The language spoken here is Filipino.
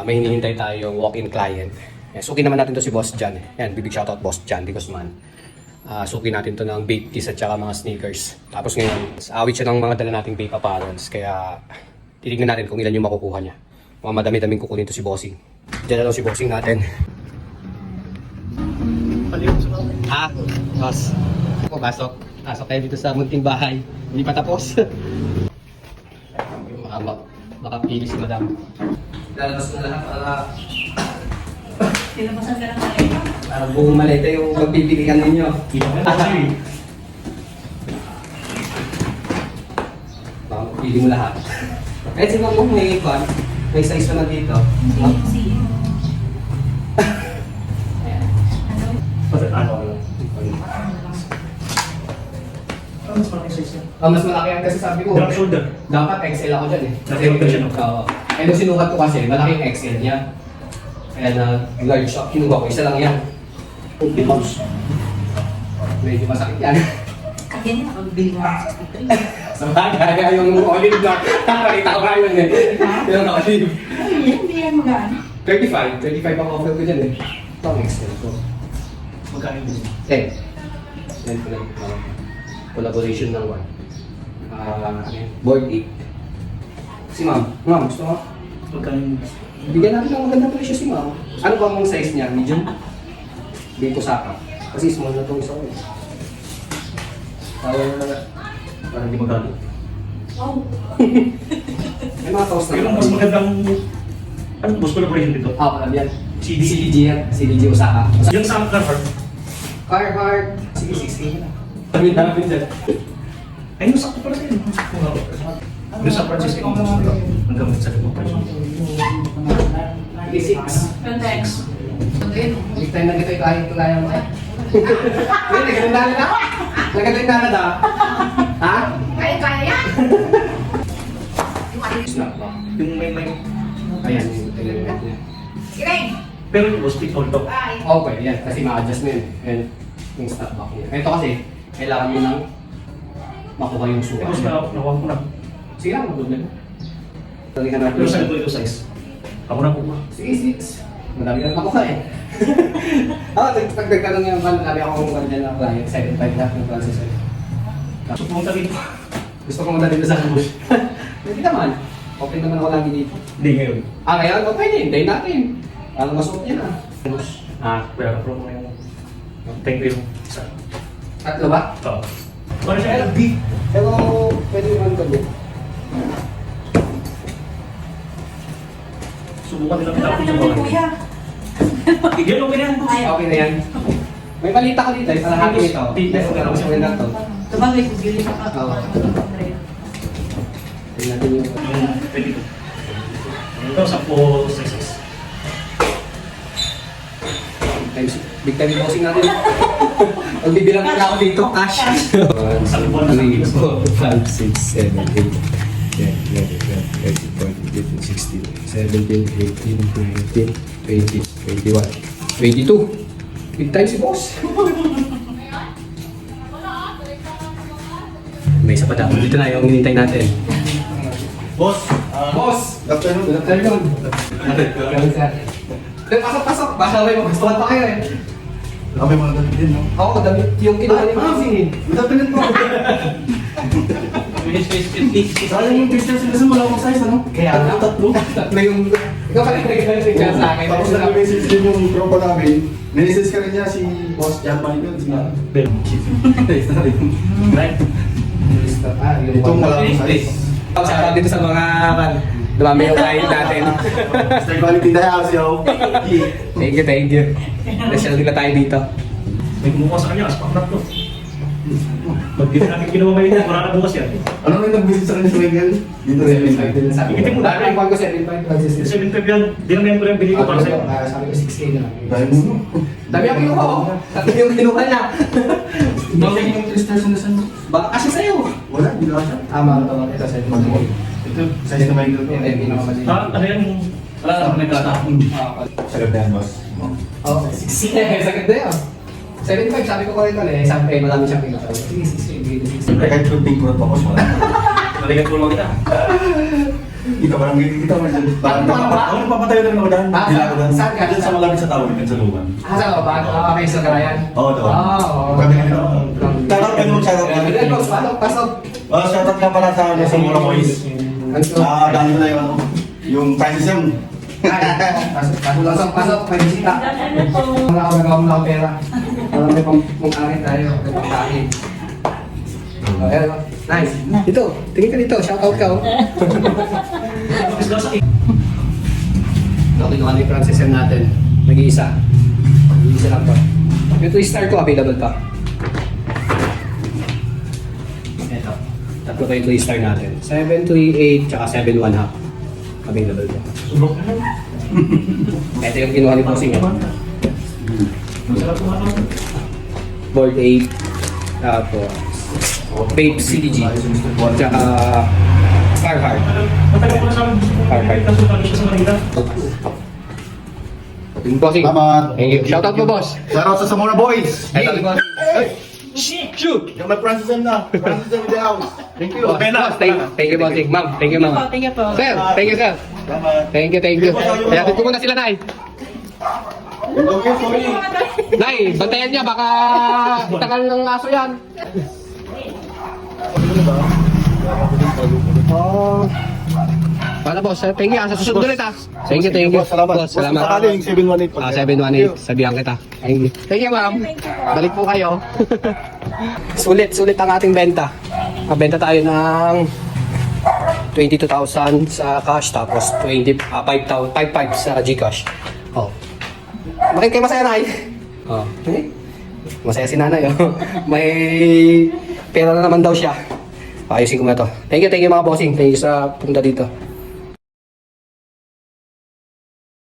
may hinihintay tayong walk-in client. Suki naman natin to si Boss Jan. Yan, big shoutout Boss Jan de Guzman. Suki natin to ng vape keys at saka mga sneakers. Tapos ngayon, awit siya ng mga dala nating vape apparels. Kaya titignan natin kung ilan yung makukuha niya. Mga madami-daming kukunin to si Bossing. Diyan na lang si Bossing natin. Boss. Pasok. Pasok tayo dito sa munting bahay. Hindi pa tapos. Makapili si Madam. Lalabas na lahat para... Tinapasan ka ng maleta? Para buong maleta yung magpipilikan ninyo. Baka magpili mo lahat. Kahit sino mo may ikon, may size naman dito. Hindi. Ayan. Mas malaki size niya. Mas malaki yan kasi sabi ko. Drop shoulder. Dapat XL ako dyan eh. Naka-shoulder siya, no? Oo. Eh nung sinukat ko kasi, malaki yung XL niya. Kaya na large shop, kinuha ko. Isa lang yan. Depends. Medyo masakit yan. Kaya niya nakabili mo ng 63. Sa bagay, yung olive block. Nakakita ko kayo eh. Yung olive. Hindi yan magaan. 35 ang offer ko dyan eh. Ito ang XL ko. Magkano din? 10. Yan ko lang. Collaboration ng one. Board 8. Si ma'am. Ma'am, gusto mo? Magkano din? Bigyan natin ng magandang presyo si ma'am. Ano ba mong size niya? Medium? Bigyan ko saka. Kasi small na itong isa ko eh. Parang hindi magkano. Wow. May mga kaos na. Pero mas magandang... Ano mas collaboration dito? Alam yan. CDG yan. CDG Osaka. Yung sa Carhartt. Carhartt. Sige, 16 na. Sabihin namin dyan. Ay, yung sakto pala sa'yo. Yung sa Francisco, yung mas ang gamit sa mga presyo. 36. Contex. Next time na gito yung kahit tulaya mo eh. Hindi, nagandaan na. Nagandaan na na. Ha? Kaya yan! Snap ba? Yung may... Ayan, yung talaga niya. Kiring! Pero yung hospital to. Bye! Okay, yan. Kasi ma-adjust mo yun. And yung stop back niya. Ito kasi, kailangan mo nang makuha yung suka. Tapos nakuha ko na. Sige lang, mag-good na. Talihan natin. Pero saan ko ito size? Ako na kuha. Sige, 6. Madami na makuha eh. Pag nagtanong yung van, nabi ako kung dyan na client, 7.5 lahat ng processor. So pumunta dito. Gusto ko muna dito sa ambush. Hindi naman. Open naman ako lagi dito. Hindi ngayon. Ngayon, okay na, hintayin natin. Parang masuot niya na. Pero promo na yung... Thank you. Isa. Tatlo ba? Oo. Ano siya? LB. Pero, pwede naman ko din. Subukan nila kita. Malaki naman yung kuya. Yan, okay na yan. Okay na yan. May balita ko dito, isa lahat nito. Fitness na lang sa na to. Tumagay ko bili ka pa. Oo. Tingnan natin yung... Pwede ko. Ito, 10 sizes. Big time yung bossing natin. Magbibilang na ako dito, cash. 1, 2, 3, 4, 5, 6, 7, 8, 10, 11, 12, 13, 14, 15, 16, 17, 18, 19, 20, 21, 22. Big time si boss. May isa pa daw. Dito na yung hinintay natin. Boss! Boss! Good afternoon. Pasok, pasok. Baka may magustuhan pa kayo eh. Kami mga damit din, no? Ako, damit yung kinuha ni Bossing eh. Good afternoon po. Sayang yung picture sila sa malawang size, ano? Kaya nga. Tatlo. Tatlo yung... Ikaw pala yung nag-picture sa akin. Tapos nag-message din yung tropa namin. Message ka rin niya si Boss Jan Manigan. Right? Itong malawang size. Shoutout dito sa mga dumami yung kain natin. Stay quality in the house, yo. Thank you, thank you. Nasyal din na tayo dito. May kumuha sa kanya, aspak na to. Pag di natin ginawa ngayon yan, wala na bukas yan. Ano rin nag-visit sa kanya sa Miguel? Dito rin. 7.5 din sabi ko. Ikitin mo na. Dahil ang ko 7.5. 7.5 yan, di naman yan ko lang bili ko para sa'yo. Sabi ko 6K na lang. Dahil mo. Dami ang kinuha ko. Tatlo yung kinuha niya. Bakit yung testers na saan? Baka kasi sa'yo. Wala, hindi na siya. Tama, ito 7.5. Ito, size na Miguel to. Hindi naman mali. Ano yan? Wala na may tatapon. Sarap yan, boss. Oo, 6K. Sakit na yun. 7.5 sabi ko rin eh. Sabi ko marami siyang kinuha. Sige, 6K. Kahit shooting ko na pa, boss. Wala. Naligat ko lang kita. Kita mo lang kita mo dyan. Ako nagpapatayo na ako dyan. Ah, Dilagodan. saan ka? Dyan sa malapit sa tao, dyan sa luwan. Asa ka ba? Okay, sa Garayan? Oo, daw. Oo. Sabi ka nito. Shoutout ka naman, shoutout ka. Pasok, pasok. Shoutout ka pala sa Mura Boys. Dami ko na yung ano, yung Francis yun. Pasok, pasok, may bisita. Wala ako nagawang lang pera. Wala may pang-ari tayo, may pang-ari. Ayan, nice. Dito, tingin ka dito, shoutout ka oh. Okay, yung ano yung Francis M natin. Nag-iisa. Nag-iisa lang pa. Yung 2-star ko, available pa. Ito. Tatlo kayo 2-star natin. 738 tsaka 7-1 half. Available pa. Subok na. Ito yung kinuha ni Bossing. Masarap po ano. Board 8. Tapos Vape CDG. Tsaka Carhartt. Matagal ko na sa akin. Kaso kami siya sa Manila. Bossing. Salamat. Thank you. Shoutout mo, boss. Shoutout sa Samora Boys. Ito, boss. Shoot! Yung may Francis M na. Francis M in the house. Thank you. Boss, thank you, bossing. Ma'am, thank you, ma'am. Thank you po. Sir, thank you, sir. Salamat. Thank you, thank you. Kaya ko muna sila, Nay. Okay, sorry. Nay, bantayan niya, baka tagal ng aso yan. Oh. Paano, boss? Thank you. Sa susunod ulit, ha. Thank you, thank you. Salamat. Boss, salamat. Sakali yung 718. Ah, 718. Sabihan kita. Thank you. Thank you, ma'am. Balik po kayo. sulit ang ating benta. Benta tayo ng 22,000 sa cash, tapos 5,000 sa Gcash. Oh. Bakit kayo masaya, Nay? Oh. Eh? Masaya si nanay, oh. May pera na naman daw siya. Ayusin ko na to. Thank you mga bossing. Thank you sa punta dito.